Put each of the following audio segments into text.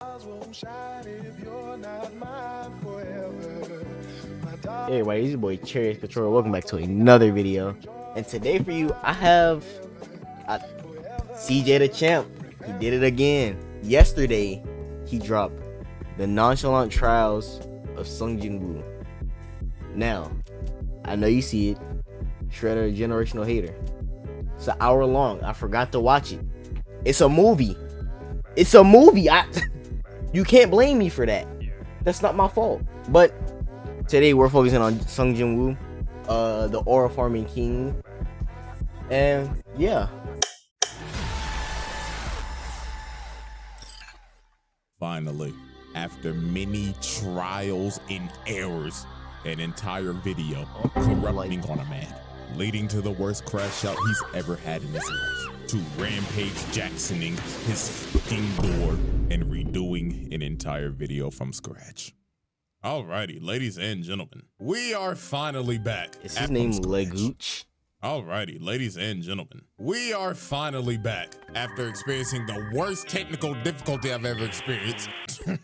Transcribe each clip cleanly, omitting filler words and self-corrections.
Hey everybody, it's your boy Cherry Controller. Welcome back to another video. And today for you, I have CjDaChamp. He did it again. Yesterday, he dropped the Nonchalant Trials of Jinwoo. Now, I know you see it. Shredder, Generational Hater. It's an hour long. I forgot to watch it. It's a movie. It's a movie. You can't blame me for that. That's not my fault. But today we're focusing on Jinwoo, the aura farming king. And yeah. Finally, after many trials and errors, an entire video corrupting on a man, leading to the worst crash out he's ever had in his life, to Rampage Jacksoning his fucking door and redoing an entire video from scratch. Alrighty, ladies and gentlemen, we are finally back. Is his name Legooch? Alrighty, ladies and gentlemen, we are finally back after experiencing the worst technical difficulty I've ever experienced.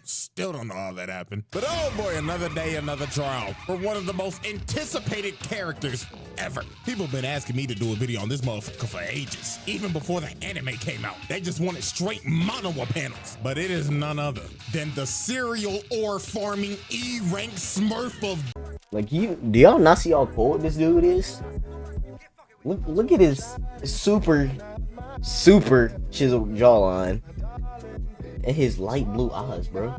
Still don't know how that happened. But oh boy, another day, another trial for one of the most anticipated characters ever. People have been asking me to do a video on this motherfucker for ages. Even before the anime came out, they just wanted straight monowa panels. But it is none other than the serial ore farming E-rank smurf of... Like, do y'all not see how cold this dude is? Look at his super chiseled jawline and his light blue eyes, bro.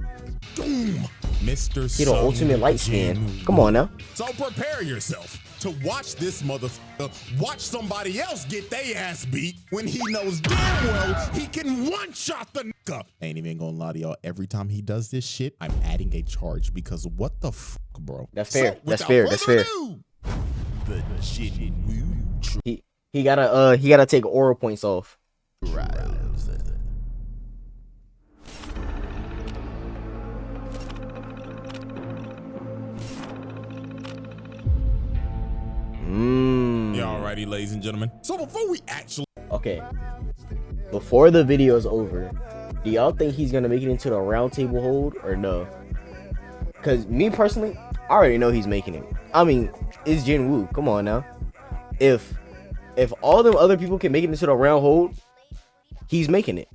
Boom, Mr. He the ultimate light skin. Come on now. So prepare yourself to watch this motherfucker watch somebody else get their ass beat when he knows damn well he can one-shot the nigga. Ain't even gonna lie to y'all, every time he does this shit, I'm adding a charge because what the fuck, bro? That's fair. So, That's fair. That's fair. The Jinwoo he gotta take aura points off. trials. Alrighty, ladies and gentlemen. So before we actually... Okay. Before the video is over, do y'all think he's gonna make it into the round table hold or no? Cause me personally, I already know he's making it. I mean, it's Jinwoo. Come on now. If all them other people can make it into the round hold, he's making it.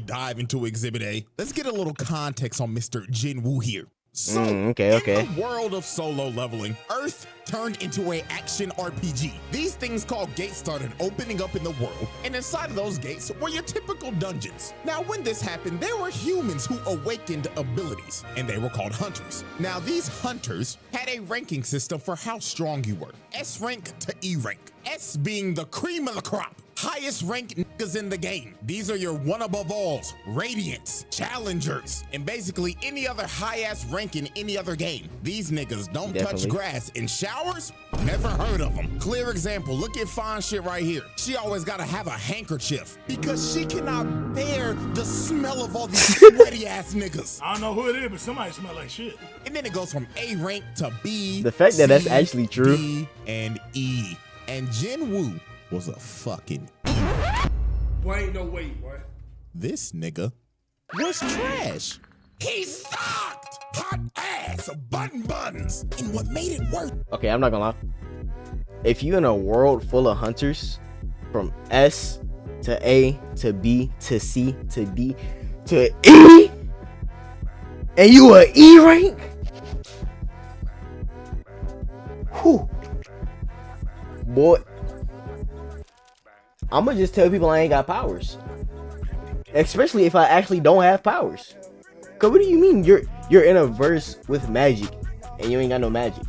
dive into Exhibit A, let's get a little context on Mr. Jinwoo here. So, okay. in the world of solo leveling, Earth turned into an action RPG. These things called gates started opening up in the world, and inside of those gates were your typical dungeons. Now, when this happened, there were humans who awakened abilities, and they were called hunters. Now, these hunters had a ranking system for how strong you were. S rank to E rank. S being the cream of the crop. Highest ranked niggas in the game. These are your one above alls, radiants, challengers, and basically any other high ass rank in any other game. These niggas don't touch grass. In showers, never heard of them. Clear example, look at fine shit right here. She always gotta have a handkerchief because she cannot bear the smell of all these sweaty ass niggas. I don't know who it is, but somebody smell like shit. And then it goes from A rank to B. The fact that that's actually true. D, and E. And Jinwoo was a fucking Boy, ain't no way, boy. This nigga was trash. He sucked. Hot ass, buns. And what made it worse? Okay, I'm not gonna lie. If you in a world full of hunters, from S to A to B to C to D to E, and you a E rank, whew, boy, I'ma just tell people I ain't got powers. Especially if I actually don't have powers. Cause what do you mean you're in a verse with magic and you ain't got no magic?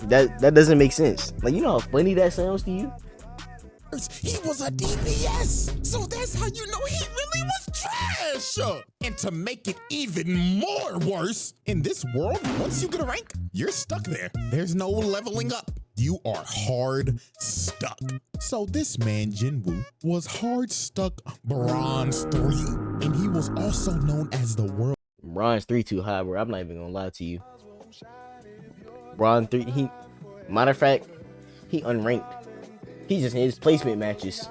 That doesn't make sense. Like, you know how funny that sounds to you? He was a DPS, so that's how you know he really was trash. And to make it even more worse, in this world, once you get a rank, you're stuck there. There's no leveling up. You are hard stuck. So this man, Jinwoo, was hard stuck Bronze 3, and he was also known as the world. Bronze 3 too high, bro. I'm not even gonna lie to you. Bronze 3, matter of fact, he unranked. He just in his placement matches.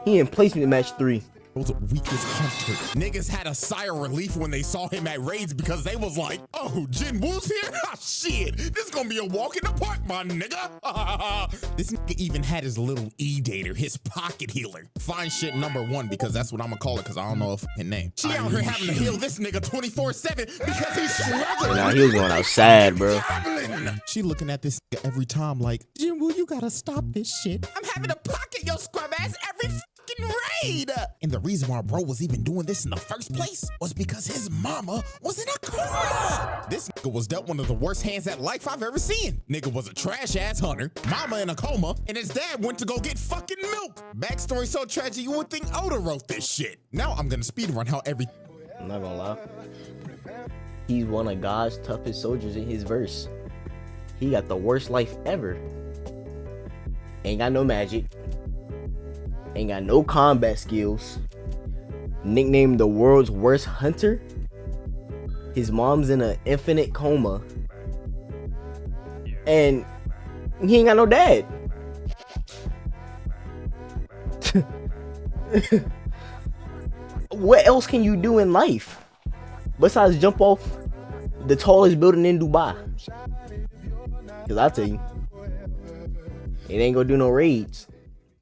He in placement match 3. world's weakest hunter. Niggas had a sigh of relief when they saw him at raids because they was like, oh, Jinwoo's here? Ah, shit, this gonna be a walk in the park, my nigga. This nigga even had his little E-dater, his pocket healer. Fine shit #1 because that's what I'm gonna call it because I don't know a fucking name. She out here having to heal this nigga 24/7 because he's struggling. Nah, he was going outside, bro. She looking at this nigga every time like, Jinwoo, you gotta stop this shit. I'm having to pocket your scrub ass every fucking raid. And the reason why bro was even doing this in the first place was because his mama was in a coma. This nigga was dealt one of the worst hands at life I've ever seen. Nigga was a trash ass hunter, mama in a coma, and his dad went to go get fucking milk. Backstory so tragic you would think Oda wrote this shit. Now I'm gonna speedrun how every... I'm not gonna lie. He's one of God's toughest soldiers in his verse. He got the worst life ever. Ain't got no magic. Ain't got no combat skills. Nicknamed the world's worst hunter. His mom's in an infinite coma. And he ain't got no dad. What else can you do in life besides jump off the tallest building in Dubai? Cause I tell you, it ain't gonna do no raids.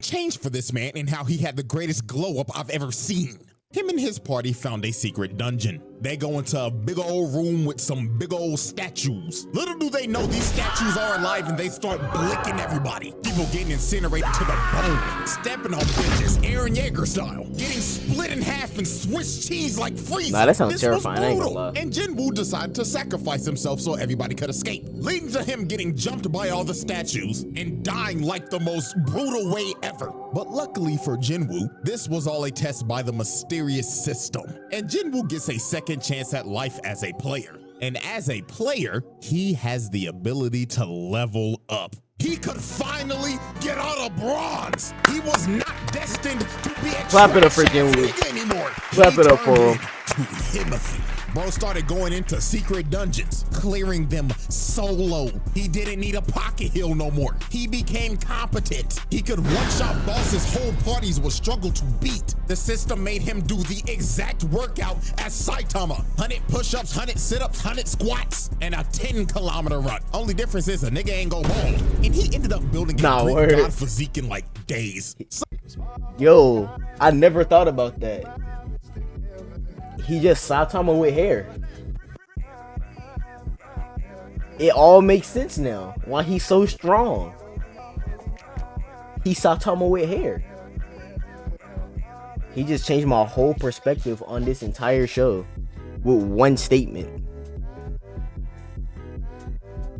Changed for this man and how he had the greatest glow up I've ever seen. Him and his party found a secret dungeon. They go into a big old room with some big old statues. Little do they know these statues are alive and they start blicking everybody. People getting incinerated to the bone, stepping on bitches, Aaron Yeager style, getting split in half and Swiss cheese like freezing. Nah, that sounds this terrifying, I ain't was gonna brutal. And Jinwoo decided to sacrifice himself so everybody could escape, leading to him getting jumped by all the statues and dying like the most brutal way ever. But luckily for Jinwoo, this was all a test by the mysterious system. And Jinwoo gets a second chance at life as a player. And as a player, he has the ability to level up. He could finally get out of bronze. He was not destined to be a Clap it up for Jinwoo. anymore. Clap it up for him. To Timothy. Bro started going into secret dungeons, clearing them solo. He didn't need a pocket heal no more. He became competent. He could one-shot bosses whole parties would struggle to beat. The system made him do the exact workout as Saitama. 100 push-ups, 100 sit-ups, 100 squats, and a 10-kilometer run. Only difference is a nigga ain't go bald. And he ended up building a Greek god physique in like days. Yo, I never thought about that. He just Saitama with hair. It all makes sense now. Why he's so strong. He's Saitama with hair. He just changed my whole perspective on this entire show with one statement.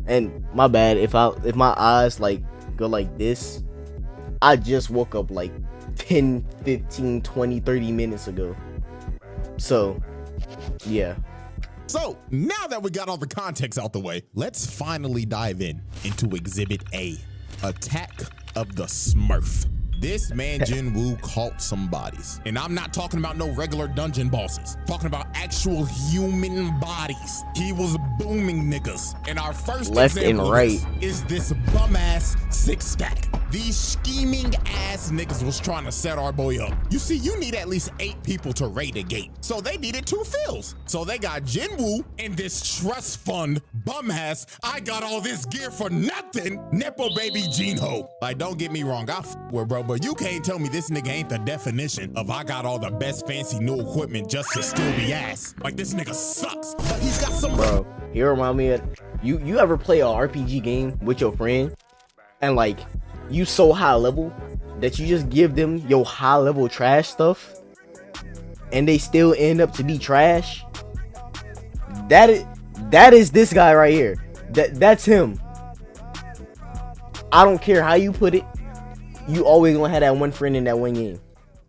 And my bad if my eyes like go like this. I just woke up like 10, 15, 20, 30 minutes ago. So, yeah. So, now that we got all the context out the way, let's finally dive into Exhibit A, Attack of the Smurf. This man Jinwoo caught some bodies. And I'm not talking about no regular dungeon bosses. Talking about actual human bodies. He was booming niggas. And our first left example and right is this bum-ass 6-stack. These scheming ass niggas was trying to set our boy up. You see, you need at least 8 people to raid a gate. So they needed 2 fills. So they got Jinwoo and this trust fund bum-ass, I got all this gear for nothing, Nepo baby Jinho. Like, don't get me wrong, I f with bro, but you can't tell me this nigga ain't the definition of I got all the best fancy new equipment just to still be ass. Like, this nigga sucks, but he's got some... Bro, he remind me of, you ever play a RPG game with your friend and like, you so high level that you just give them your high level trash stuff and they still end up to be trash? That is this guy right here. That's him. I don't care how you put it, you always gonna have that one friend in that one game.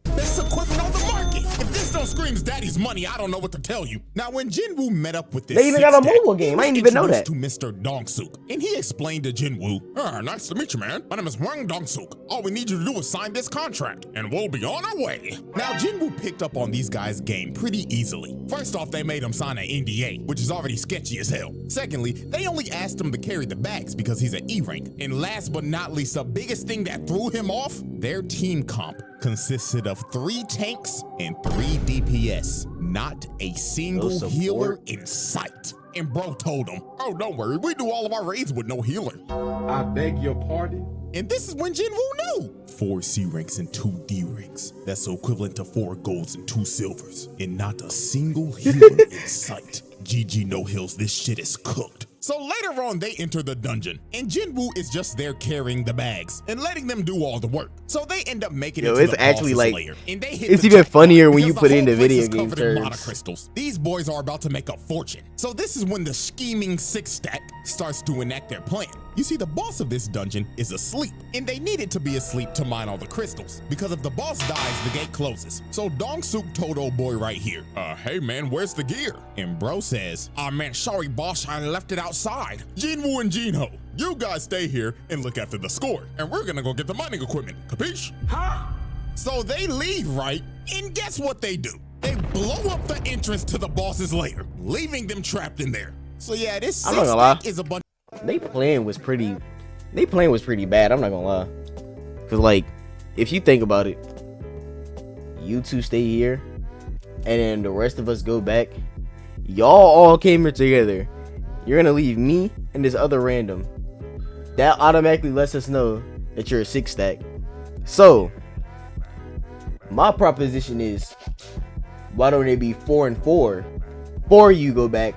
Best equipment on the market. If this don't screams daddy's money, I don't know what to tell you. Now, when Jinwoo met up with this, they even got a mobile game. I didn't even know that. To Mr. Dongsuk, and he explained to Jinwoo, nice to meet you, man. My name is Wang Dongsuk. All we need you to do is sign this contract, and we'll be on our way. Now, Jinwoo picked up on these guys' game pretty easily. First off, they made him sign an NDA, which is already sketchy as hell. Secondly, they only asked him to carry the bags because he's an E rank. And last but not least, the biggest thing that threw him off, their team comp. consisted of 3 tanks and 3 DPS. Not a single healer in sight. And bro told him, oh, don't worry, we do all of our raids with no healer. I beg your pardon? And this is when Jinwoo knew. 4 C ranks and 2 D ranks. That's equivalent to 4 golds and 2 silvers. And not a single healer in sight. GG no heals, this shit is cooked. So later on, they enter the dungeon, and Jinwoo is just there carrying the bags and letting them do all the work. So they end up making it to it's the actually boss's like lair, and they hit it's the even jackpot funnier when you because put the it into whole place video is game covered in terms. mana crystals. These boys are about to make a fortune. So this is when the scheming 6-stack starts to enact their plan. You see, the boss of this dungeon is asleep, and they needed to be asleep to mine all the crystals, because if the boss dies, the gate closes. So Dong-suk told old boy right here, hey man, where's the gear? And bro says, man, sorry boss, I left it outside. Jinwoo and Jinho, you guys stay here and look after the score, and we're gonna go get the mining equipment, capiche? Huh? So they leave, right? And guess what they do? They blow up the entrance to the boss's lair, leaving them trapped in there. So yeah, this I'm not gonna lie. is a bunch. They plan was pretty bad, I'm not gonna lie. Cause like, if you think about it, you two stay here, and then the rest of us go back. Y'all all came here together. You're gonna leave me and this other random. That automatically lets us know that you're a 6-stack. So, my proposition is, why don't it be 4 and 4? 4 of you go back,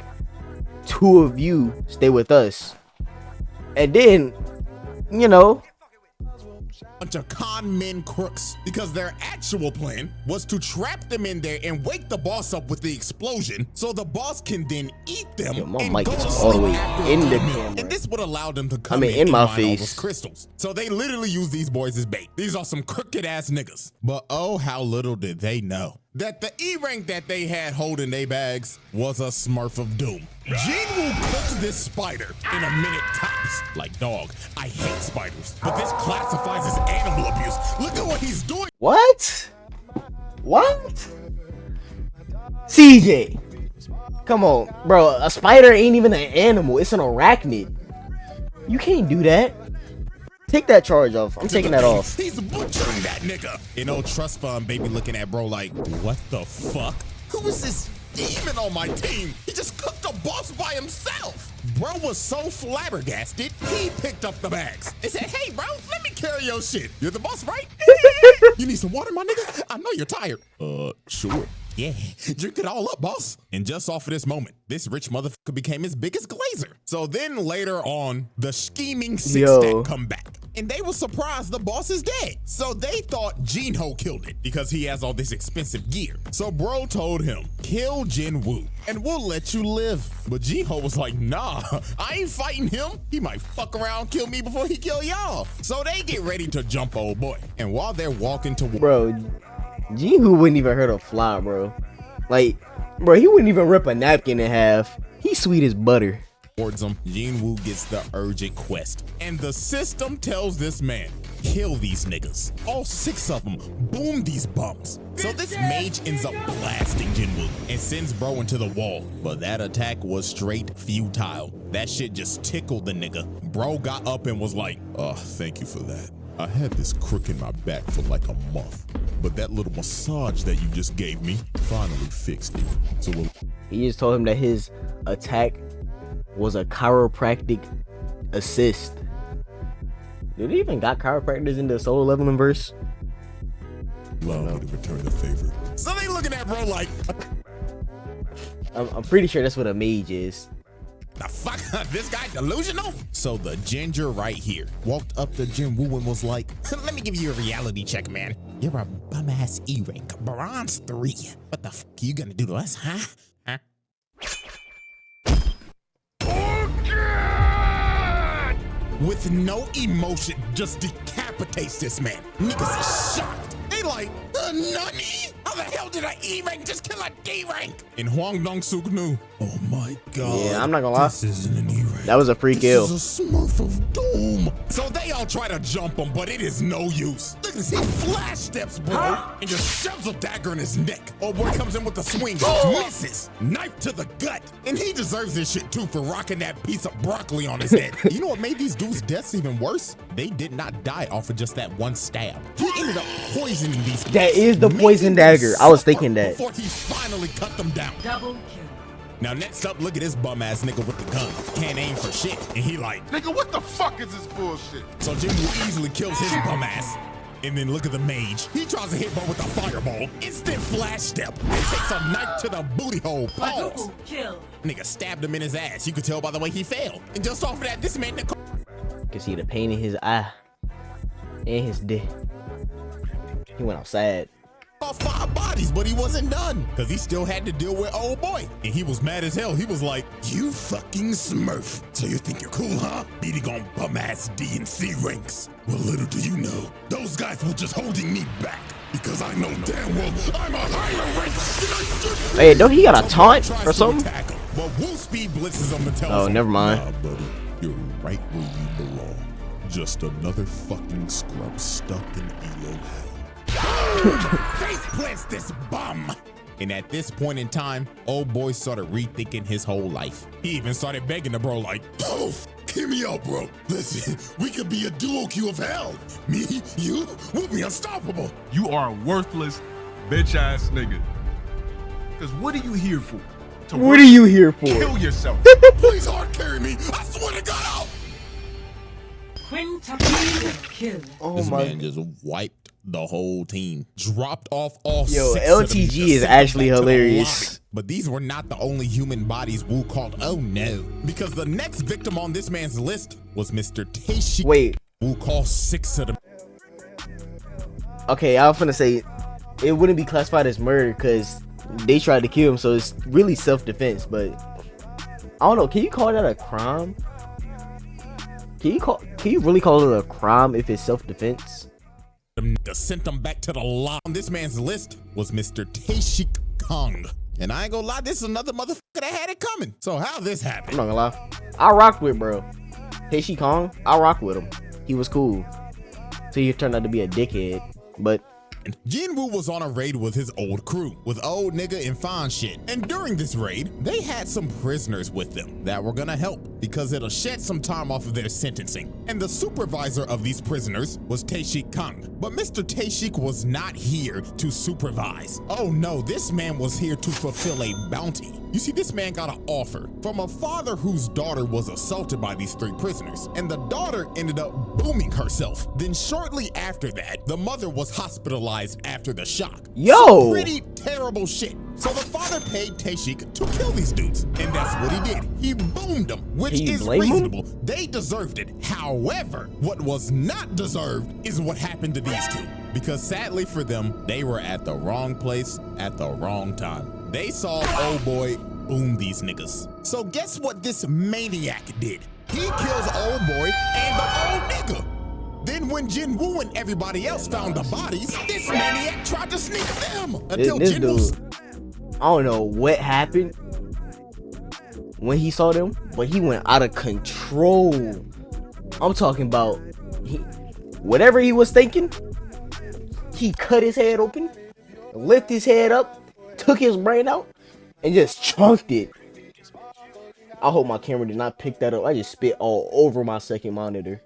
2 of you stay with us. And then, you know, bunch of con men crooks, because their actual plan was to trap them in there and wake the boss up with the explosion so the boss can then eat them. Yo, my and mic go is to all the sleep way after in a the meal. camera. And this would allow them to come in and my mine all face. those crystals. So they literally use these boys as bait. These are some crooked ass niggas. But oh, how little did they know that the E rank that they had holding their bags was a Smurf of Doom. Jinwoo cooked this spider in a minute tops. Like, dog, I hate spiders, but this classifies as animal abuse. Look at what he's doing. what? CJ, come on, bro. A spider ain't even an animal. It's an arachnid. You can't do that. Take that charge off. I'm taking that off. He's butchering that nigga. You know, trust fund baby looking at bro like, what the fuck? Who is this demon on my team? He just cooked a boss by himself. Bro was so flabbergasted, he picked up the bags and said, hey bro, let me carry your shit. You're the boss, right? You need some water, my nigga? I know you're tired. Sure. Yeah, drink it all up, boss. And just off of this moment, this rich motherfucker became his biggest glazer. So then later on, the scheming 6-stack come back. And they were surprised the boss is dead. So they thought Jinho killed it because he has all this expensive gear. So bro told him, kill Jinwoo and we'll let you live. But Jinho was like, nah, I ain't fighting him. He might fuck around and kill me before he kill y'all. So they get ready to jump old boy. And while they're walking to Bro, Jinwoo wouldn't even hurt a fly, bro. Like, bro, he wouldn't even rip a napkin in half. He's sweet as butter. towards him, Jinwoo gets the urgent quest. And the system tells this man, kill these niggas. All 6 of them, boom these bums. So this mage ends up blasting Jinwoo and sends bro into the wall. But that attack was straight futile. That shit just tickled the nigga. Bro got up and was like, thank you for that. I had this crook in my back for like a month, but that little massage that you just gave me finally fixed it. So he just told him that his attack was a chiropractic assist. Did he even got chiropractors in the solo leveling verse? allow me to return the favor. So they looking at bro like, I'm pretty sure that's what a mage is. the fuck, this guy delusional? So the ginger right here walked up to Jinwoo and was like, let me give you a reality check, man. You're a bum ass E rank, bronze 3. What the fuck are you gonna do to us, huh? With no emotion, just decapitates this man. Niggas is shocked. They like, nani? How the hell did an E rank just kill a D rank? And Hwang Dong-suk knew, oh my god. Yeah, I'm not gonna lie. This isn't an E rank. That was a free kill. This is a Smurf of doom. So they all try to jump him, but it is no use. Look at this, he flash steps, bro, and just shoves a dagger in his neck. Oh boy comes in with the swing, misses, knife to the gut, and he deserves this shit too for rocking that piece of broccoli on his head. You know what made these dudes' deaths even worse? They did not die off of just that one stab. He ended up poisoning these. That is the poison dagger. I was thinking that. Before he finally cut them down. Double kill. Now next up, look at this bum ass nigga with the gun. Can't aim for shit. And he like, Nigga, what the fuck is this bullshit? so Jinwoo easily kills his bum ass. And then look at the mage. He tries to hit Bo with a fireball. Instant flash step. And takes a knife to the booty hole. Pause. Quadruple kill. Nigga stabbed him in his ass. You could tell by the way he fell. And just off of that, this man Can see the pain in his eye and his dick. He went outside. off 5 bodies, but he wasn't done. Cause he still had to deal with old boy. And he was mad as hell. He was like, you fucking Smurf. So you think you're cool, huh? Beating on bum ass D and C ranks. Well, little do you know, those guys were just holding me back. Because I know damn well I'm a higher rank. Hey, don't he got a taunt or something? But Woo speed blitzes him and tells Oh, him, never mind. nah, buddy, you're right where you belong. Just another fucking scrub stuck in Elo hell. Face plants this bum. And at this point in time, old boy started rethinking his whole life. He even started begging the bro like, oh, hear me out, bro. Listen, we could be a duo queue of hell. Me, you, we'll be unstoppable. You are a worthless, bitch ass nigga. Cause what are you here for? To What are you here for? kill yourself. Please hard carry me. I swear to God, out. Quintuple kill. Oh This my. man just wiped the whole team. Dropped off all Yo, 6 of them, LTG just is sent them actually back to the hilarious. lobby. But these were not the only human bodies Wu called oh no. Because the next victim on this man's list was Mr. Teishi. Wait. Wu called 6 of them. Okay, I was gonna say it wouldn't be classified as murder because they tried to kill him, so it's really self-defense. But I don't know. Can you call that a crime? Can you really call it a crime if it's self-defense? Sent them back to the lobby. On this man's list was Mr. Teishi Kong. And I ain't gonna lie, this is another motherfucker that had it coming. So how this I'm happened? not gonna lie. I rocked with bro. Teishi Kong, I rocked with him. He was cool. So he turned out to be a dickhead. But Jinwoo was on a raid with his old crew, with old nigga and fine shit. And during this raid, they had some prisoners with them that were gonna help because it'll shed some time off of their sentencing. And the supervisor of these prisoners was Taeshik Kang. But Mr. Taeshik was not here to supervise. Oh no, this man was here to fulfill a bounty. You see, this man got an offer from a father whose daughter was assaulted by these 3 prisoners. And the daughter ended up booming herself. Then shortly after that, the mother was hospitalized after the shock. Yo! Some pretty terrible shit. So the father paid Taeshik to kill these dudes. And that's what he did. He boomed them, which Can you is blame him? reasonable. They deserved it. However, what was not deserved is what happened to these 2. Because sadly for them, they were at the wrong place at the wrong time. They saw old boy boom these niggas. So guess what this maniac did? He kills old boy and the old nigga. Then when Jinwoo and everybody else found the bodies, this maniac tried to sneak them until this Jinwoo. dude, I don't know what happened when he saw them, but he went out of control. I'm talking about whatever he was thinking. He cut his head open, lift his head up, took his brain out, and just chunked it. I hope my camera did not pick that up. I just spit all over my second monitor.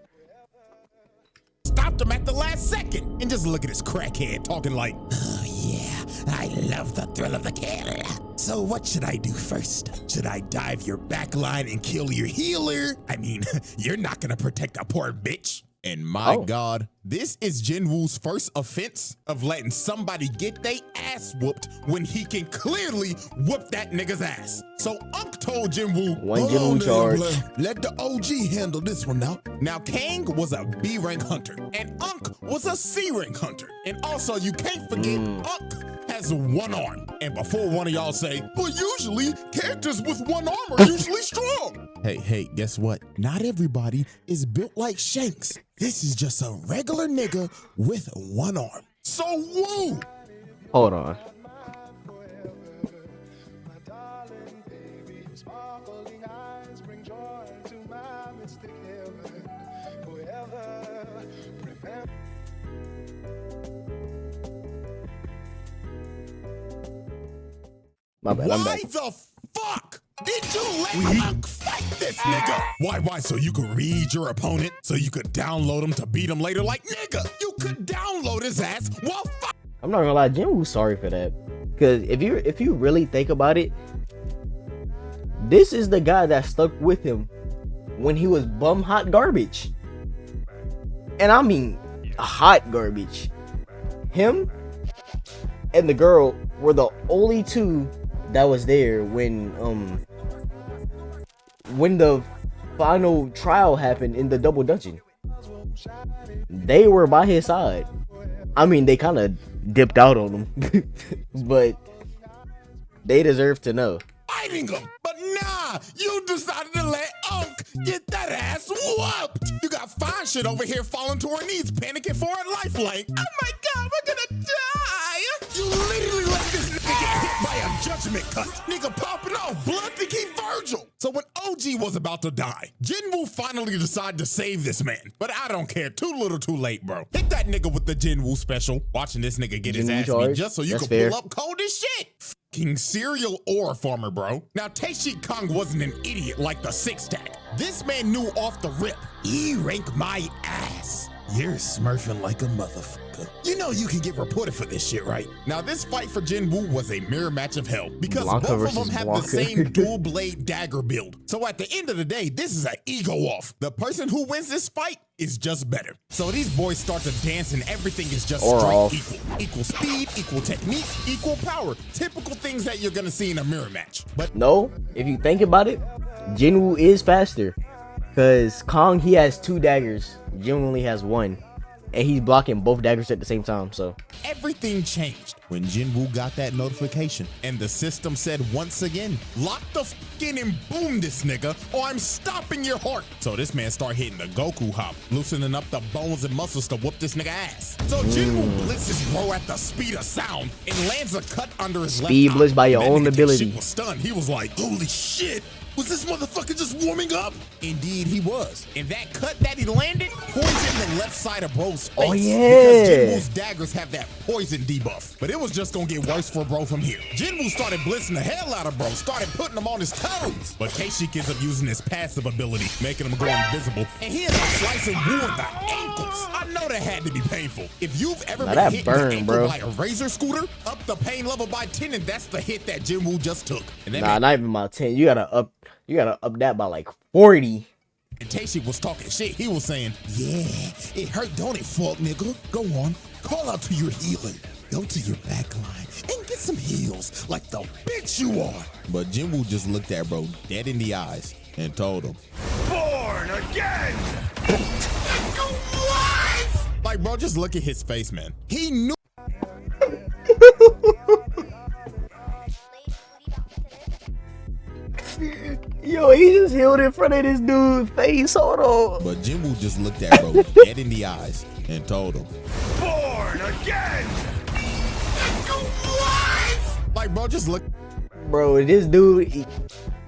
Stopped him at the last second. And just look at this crackhead talking like, oh yeah, I love the thrill of the kill. So what should I do first? Should I dive your backline and kill your healer? I mean, you're not gonna protect a poor bitch. And my God, this is Jinwoo's first offense of letting somebody get their ass whooped when he can clearly whoop that nigga's ass. So Unk told Jinwoo, One "Hold Jinwoo on, charge. Blair. Let the OG handle this one now." Now, Kang was a B rank hunter, and Unk was a C rank hunter. And also, you can't forget, Unk has 1 arm. And before one of y'all say, "Well, usually characters with 1 arm are usually strong." Hey, guess what? Not everybody is built like Shanks. This is just a regular nigga with 1 arm. So woo! Hold on. My bad, I'm Why back. the fuck did you let Punk fight this nigga? Why? So you could read your opponent, so you could download him to beat him later? Like, nigga, you could download his ass while I'm not gonna lie, Jinwoo's sorry for that. Cause if you really think about it, this is the guy that stuck with him when he was bum hot garbage. And I mean hot garbage. Him and the girl were the only two that was there when the final trial happened in the double dungeon. They were by his side. I mean, they kind of dipped out on him, but they deserve to know. fighting him. But nah, you decided to let Unk get that ass whooped. You got fine shit over here falling to her knees, panicking for her lifeline. Oh my god, we're gonna die. You literally let this nigga get hit by a judgment cut. Nigga popping off blood to keep Virgil. So when OG was about to die, Jinwoo finally decided to save this man. But I don't care, too little too late, bro. Hit that nigga with the Jinwoo special. Watching this nigga get his Jinwoo ass charge. beat just so you That's can fair. pull up cold as shit. Fucking serial ore farmer, bro. Now, Tae-Shi Kung wasn't an idiot like the six tag. This man knew off the rip. He rank my ass. You're smurfing like a motherfucker. You know you can get reported for this shit, right? Now, this fight for Jinwoo was a mirror match of hell because Blanca both of versus them have Blanca. the same dual blade dagger build. So at the end of the day, this is an ego off. The person who wins this fight is just better. So these boys start to dance and everything is just Or straight off. equal. Equal speed, equal technique, equal power. Typical things that you're gonna see in a mirror match. But No, if you think about it, Jinwoo is faster. Cause Kong, he has 2 daggers. Jinwoo only has 1. And he's blocking both daggers at the same time, so. everything changed when Jinwoo got that notification and the system said once again, lock the f in and boom this nigga or I'm stopping your heart. So this man start hitting the Goku hop, loosening up the bones and muscles to whoop this nigga ass. So Jinwoo blitzes bro at the speed of sound and lands a cut under his left Speed eye. blitz by your That own nigga ability. Tae-Shi was stunned. He was like, holy shit. Was this motherfucker just warming up? Indeed he was. And that cut that he landed poisoned the left side of bro's face. Oh, Because yeah. Jinwoo's daggers have that poison debuff. But it was just gonna get worse for bro from here. Jinwoo started blitzing the hell out of bro, started putting him on his toes. But Tae-Shi ends up using his passive ability, making him go invisible. And he ends up slicing Woo in the ankles. I know that had to be painful. If you've ever Now been that hit in burn, the ankle bro. by a razor scooter, up the pain level by 10, and that's the hit that Jinwoo just took. And that Nah, not even by 10. You gotta up that by like 40. And Tae-Shi was talking shit. He was saying, yeah, it hurt, don't it, fuck nigga? Go on, call out to your healer. Go to your back line and get some heals like the bitch you are. But Jinwoo just looked at bro dead in the eyes and told him, Born again! what? Like, bro, just look at his face, man. He knew. Yo, he just healed in front of this dude's face. Hold on. But Jinwoo just looked at bro dead in the eyes and told him, Born again! what? Like, bro, just look. Bro, this dude,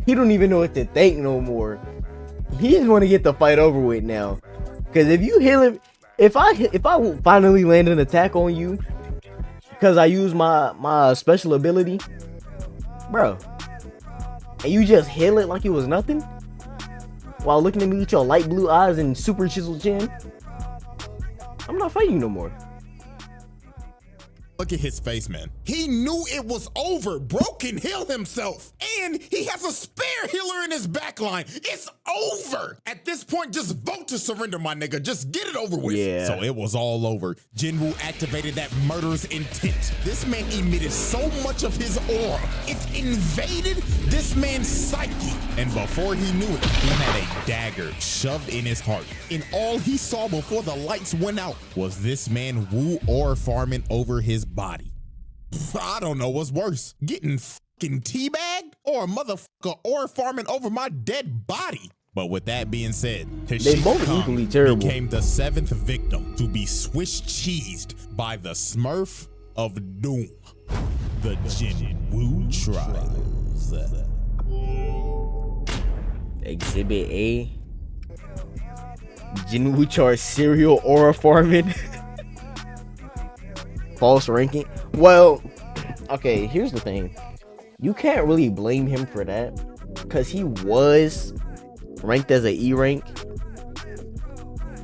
he don't even know what to think no more. He just want to get the fight over with now. Cause if you heal him, if I finally land an attack on you, cause I use my special ability, bro, and you just heal it like it was nothing, while looking at me with your light blue eyes and super chiseled chin, I'm not fighting you no more. Look at his face, man. He knew it was over. Bro can heal himself. And he has a spare healer in his backline. It's over. At this point, just vote to surrender, my nigga. Just get it over with. Yeah. So it was all over. Jinwoo activated that murderous intent. This man emitted so much of his aura. It invaded this man's psyche. And before he knew it, he had a dagger shoved in his heart. And all he saw before the lights went out was this man Woo ore farming over his body. I don't know what's worse, getting fucking teabagged or a motherfucker ore farming over my dead body. But with that being said, They both Kung equally terrible. became the 7th victim to be Swiss cheesed by the Smurf of Doom, the Jinwoo trials. Exhibit A. Jinwoo charged serial aura farming. False ranking. Well, okay, here's the thing. You can't really blame him for that, because he was ranked as an E rank.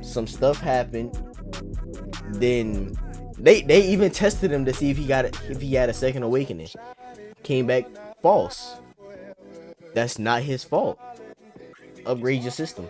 Some stuff happened. Then they even tested him to see if he had a second awakening. Came back false. That's not his fault. Upgrade your system.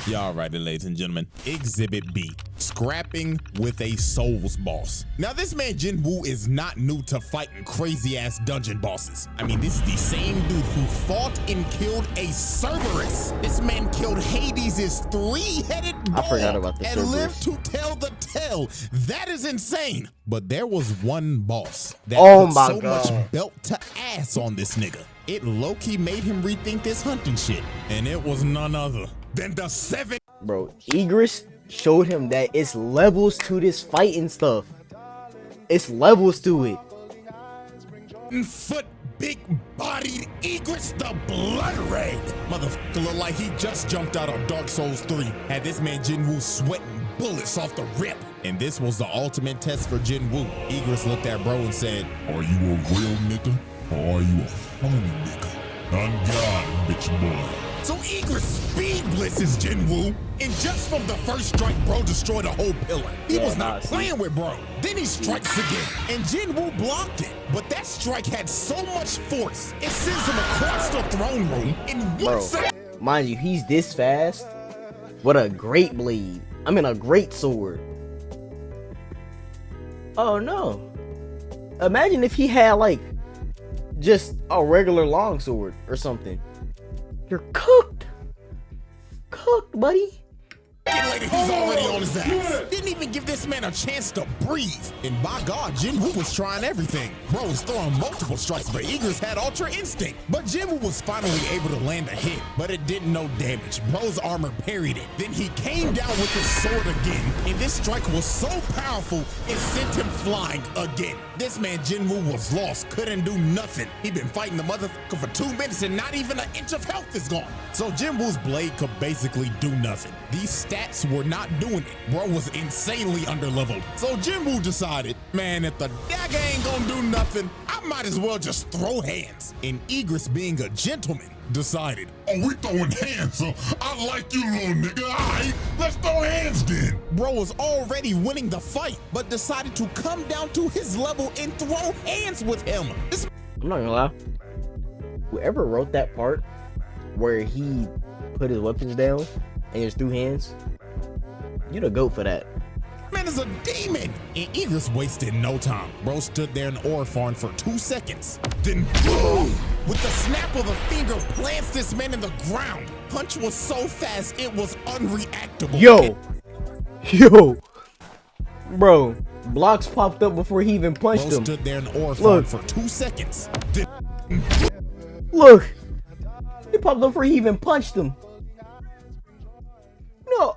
Y'all right, ladies and gentlemen. Exhibit B. Scrapping with a Souls boss. Now, this man Jinwoo is not new to fighting crazy-ass dungeon bosses. I mean, this is the same dude who fought and killed a Cerberus. This man killed Hades' three-headed dog I forgot about the and Cerberus. lived to tell the tale. That is insane. But there was one boss that Oh put my so God. much belt to ass on this nigga. It low-key made him rethink this hunting shit. And it was none other than the 7 Bro, Igris showed him that it's levels to this fighting stuff. It's levels to it. foot big bodied Igris the Blood Red. Motherfucker look like he just jumped out of Dark Souls 3. Had this man Jinwoo sweating bullets off the rip. And this was the ultimate test for Jinwoo. Igris looked at bro and said, Are you a real nigga or are you a phony nigga? On God, bitch boy. So Igris speed blitzes Jinwoo, and just from the first strike, bro destroyed a whole pillar. He was not playing with bro. Then he strikes again, and Jinwoo blocked it. But that strike had so much force, it sends him across the throne room in 1 second. Mind you, he's this fast with a great blade. I mean, a great sword. Oh no. Imagine if he had like just a regular longsword or something. You're cooked. Cooked, buddy. He's already on his ass. Didn't even give this man a chance to breathe. And by God, Jinwoo was trying everything. Bro was throwing multiple strikes, but Igris had Ultra Instinct. But Jinwoo was finally able to land a hit, but it did no damage. Bro's armor parried it. Then he came down with his sword again, and this strike was so powerful, it sent him flying again. This man Jinwoo was lost, couldn't do nothing. He'd been fighting the motherfucker for 2 minutes and not even an inch of health is gone. So Jinwoo's blade could basically do nothing. These stats were not doing it. Bro was insanely underleveled. So Jinwoo decided, man, if the dagger ain't gonna do nothing, I might as well just throw hands. And Igris, being a gentleman, decided, Oh, we throwing hands, so I like you, little nigga. All right, let's throw hands then. bro was already winning the fight, but decided to come down to his level and throw hands with him. This I'm not gonna lie. Whoever wrote that part where he put his weapons down and just threw hands, you the GOAT for that. man is a demon. And Igris wasted no time. Bro stood there in aura farm for 2 seconds. Then boom! With the snap of a finger, plants this man in the ground. Punch was so fast, it was unreactable. Yo, bro, blocks popped up before he even punched Bro him. stood there in aura farm for 2 seconds. Then Look, he popped up before he even punched him. No.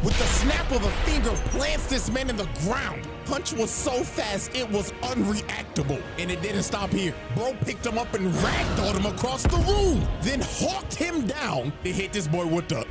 with the snap of a finger, plants this man in the ground. Punch was so fast, it was unreactable. And it didn't stop here. Bro picked him up and ragdolled him across the room. Then hawked him down to hit this boy with the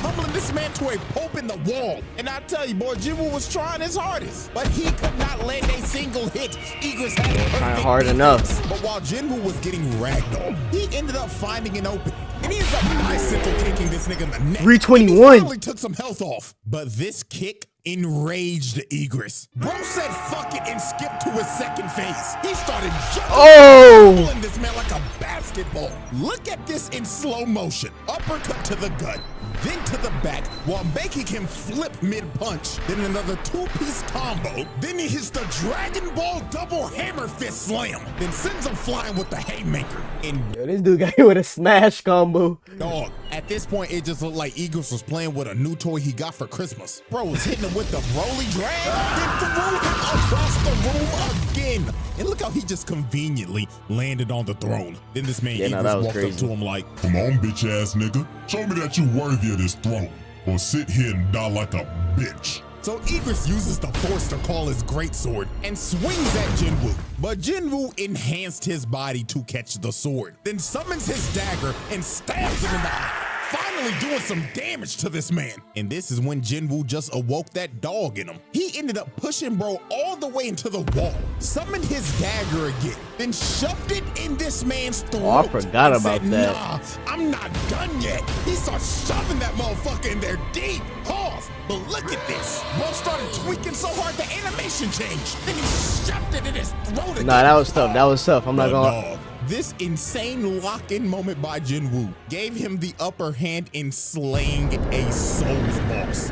humbling this man to a pope in the wall. And I tell you, boy, Jinwoo was trying his hardest, but he could not land a single hit. Igris had perfect Trying hard defense. enough. But while Jinwoo was getting ragdolled, he ended up finding an opening. And he ends up bicycle kicking this nigga in the neck. 321. And he finally took some health off. But this kick enraged Igris. Bro said fuck it and skipped to his second phase. He started jumping, pulling this man like a basketball. Look at this in slow motion. Uppercut to the gut, then to the back, while making him flip mid-punch. Then another two-piece combo. Then he hits the Dragon Ball double hammer fist slam. Then sends him flying with the haymaker. And Yo, this dude got hit with a smash combo. dog, at this point, it just looked like Igris was playing with a new toy he got for Christmas. Bro was hitting him with the Broly drag, then threw him across the room again. And look how he just conveniently landed on the throne. Then this man Igris that was walked crazy. up to him like, Come on, bitch ass nigga. Show me that you worthy of this throne. Or sit here and die like a bitch. So Idris uses the force to call his greatsword and swings at Jinwoo. But Jinwoo enhanced his body to catch the sword, then summons his dagger and stabs him in the eye, finally doing some damage to this man. And this is when Jinwoo just awoke that dog in him. He ended up pushing bro all the way into the wall, summoned his dagger again, then shoved it in this man's throat. Oh, I forgot about said, that. Nah, I'm not done yet. He starts shoving that motherfucker in there deep. Pause. But look at this. Bro started tweaking so hard the animation changed. Then he shoved it in his throat again. Nah, that was tough. That was tough. I'm not gonna. This insane lock-in moment by Jinwoo gave him the upper hand in slaying a Souls boss.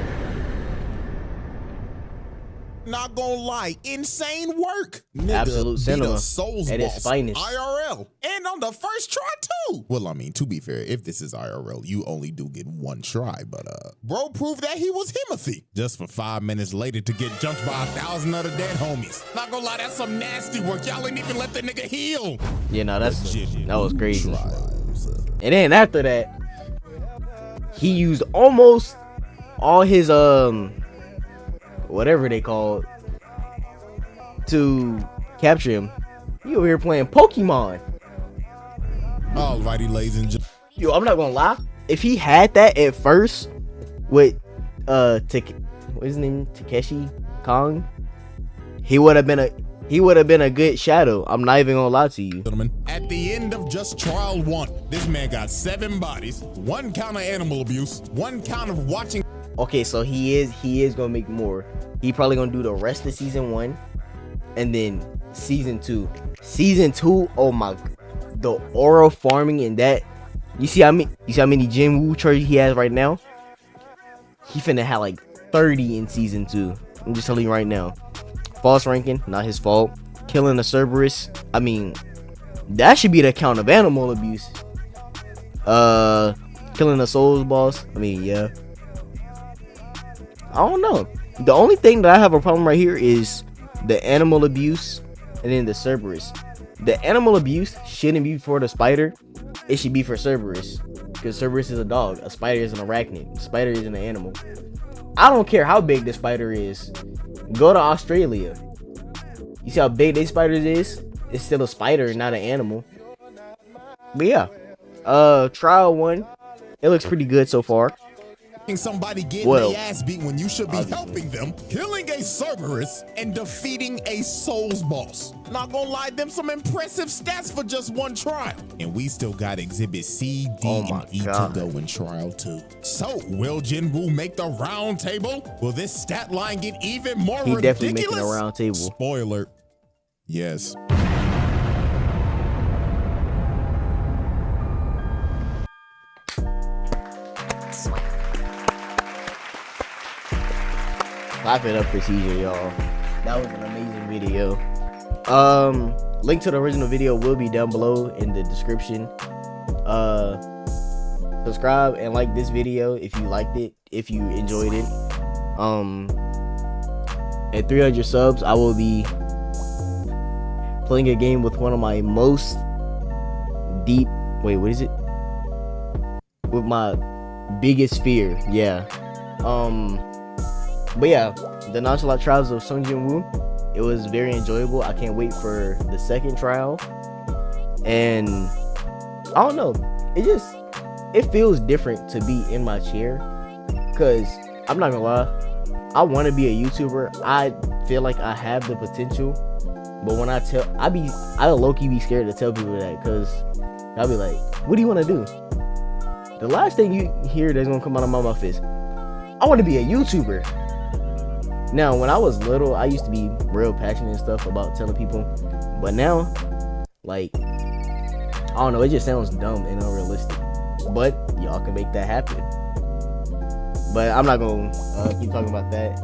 Not gonna lie, insane work. Nigga Absolute beat cinema a Souls at its boss finest. IRL, and on the first try too. Well, I mean, to be fair, if this is IRL, you only do get one try. But bro proved that he was Himothy just for 5 minutes later to get jumped by 1,000 other dead homies. Not gonna lie, that's some nasty work. Y'all ain't even let the nigga heal. Yeah, no, that was crazy. Trials. And then after that, he used almost all his whatever they call to capture him. You over here playing Pokemon. Alrighty, ladies and gentlemen. Yo, I'm not gonna lie. If he had that at first with what's his name, Takeshi Kong, he would have been a good shadow. I'm not even gonna lie to you. At the end of just trial 1, this man got 7 bodies, 1 count of animal abuse, 1 count of watching. Okay, so he is gonna make more. He probably gonna do the rest of season 1, and then season 2. Season 2, oh my, the aura farming in that. You see how many Jinwoo charges he has right now? He finna have like 30 in season 2. I'm just telling you right now. False ranking, not his fault. Killing the Cerberus, I mean, that should be the count of animal abuse. Killing the Souls boss, I mean, yeah. I don't know. The only thing that I have a problem right here is the animal abuse and then the Cerberus. The animal abuse shouldn't be for the spider. It should be for Cerberus, because Cerberus is a dog. A spider is an arachnid. A spider is an animal. I don't care how big the spider is. Go to Australia. You see how big they spiders is? It's still a spider, not an animal. But yeah, trial 1, it looks pretty good so far. Somebody getting their ass beat when you should be helping them, killing a Cerberus and defeating a Souls boss. Not gonna lie, them some impressive stats for just 1 trial. And we still got exhibit C, D, and E to go in trial 2. So will Jinwoo make the round table? Will this stat line get even more ridiculous? He definitely making a round table. Spoiler, yes. Clap it up for CJ, y'all. That was an amazing video. Link to the original video will be down below in the description. Subscribe and like this video if you liked it, if you enjoyed it. At 300 subs, I will be playing a game with one of my most deep, with my biggest fear. Yeah. But yeah, the Nonchalant Trials of Sung Jinwoo, it was very enjoyable. I can't wait for the second trial. And I don't know, it feels different to be in my chair, because I'm not gonna lie, I want to be a YouTuber. I feel like I have the potential, but when I low-key be scared to tell people that, because I'll be like, what do you want to do? The last thing you hear that's gonna come out of my mouth is, I want to be a YouTuber. Now, when I was little, I used to be real passionate and stuff about telling people, but now, like, I don't know, it just sounds dumb and unrealistic, but y'all can make that happen. But I'm not gonna keep talking about that.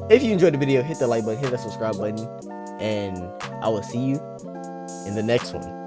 If you enjoyed the video, hit the like button, hit the subscribe button, and I will see you in the next one.